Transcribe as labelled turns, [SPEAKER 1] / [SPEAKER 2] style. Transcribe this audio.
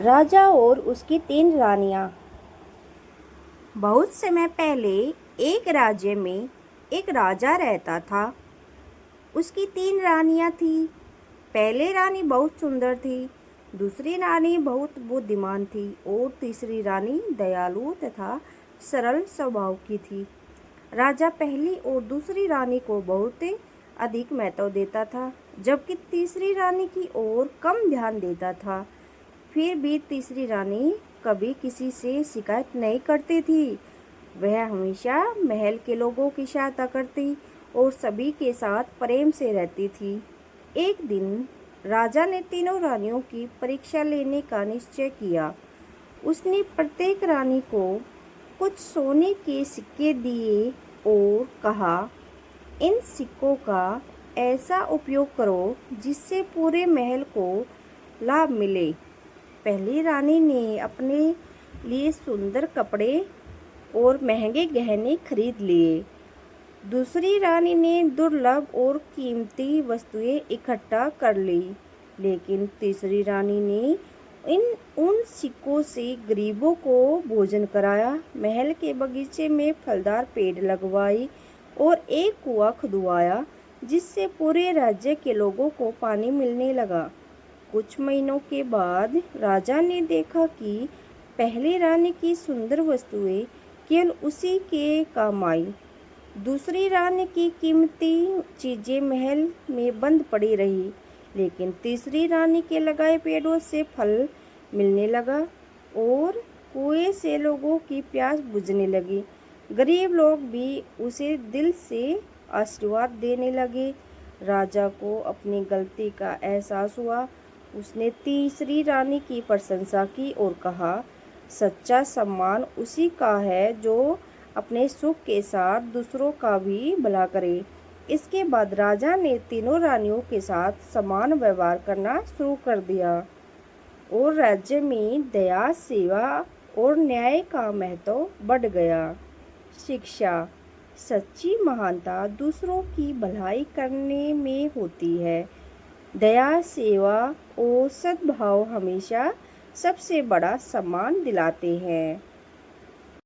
[SPEAKER 1] राजा और उसकी 3 रानियां। बहुत समय पहले एक राज्य में एक राजा रहता था। उसकी 3 रानियां थी। पहले रानी बहुत सुंदर थी, दूसरी रानी बहुत बुद्धिमान थी और तीसरी रानी दयालु तथा सरल स्वभाव की थी। राजा पहली और दूसरी रानी को बहुत अधिक महत्व देता था, जबकि तीसरी रानी की ओर कम ध्यान देता था। फिर भी तीसरी रानी कभी किसी से शिकायत नहीं करती थी। वह हमेशा महल के लोगों की सहायता करती और सभी के साथ प्रेम से रहती थी। एक दिन राजा ने तीनों रानियों की परीक्षा लेने का निश्चय किया। उसने प्रत्येक रानी को कुछ सोने के सिक्के दिए और कहा, इन सिक्कों का ऐसा उपयोग करो जिससे पूरे महल को लाभ मिले। पहली रानी ने अपने लिए सुंदर कपड़े और महंगे गहने खरीद लिए। दूसरी रानी ने दुर्लभ और कीमती वस्तुएं इकट्ठा कर ली, लेकिन तीसरी रानी ने उन सिक्कों से गरीबों को भोजन कराया, महल के बगीचे में फलदार पेड़ लगवाई और एक कुआं खुदवाया जिससे पूरे राज्य के लोगों को पानी मिलने लगा। कुछ महीनों के बाद राजा ने देखा कि पहली रानी की सुंदर वस्तुएं केवल उसी के काम आई। दूसरी रानी की कीमती चीजें महल में बंद पड़ी रही, लेकिन तीसरी रानी के लगाए पेड़ों से फल मिलने लगा और कुएं से लोगों की प्यास बुझने लगी। गरीब लोग भी उसे दिल से आशीर्वाद देने लगे। राजा को अपनी गलती का एहसास हुआ। उसने तीसरी रानी की प्रशंसा की और कहा, सच्चा सम्मान उसी का है जो अपने सुख के साथ दूसरों का भी भला करे। इसके बाद राजा ने तीनों रानियों के साथ समान व्यवहार करना शुरू कर दिया और राज्य में दया, सेवा और न्याय का महत्व बढ़ गया। शिक्षा। सच्ची महानता दूसरों की भलाई करने में होती है। दया, सेवा और सद्भाव हमेशा सबसे बड़ा सम्मान दिलाते हैं।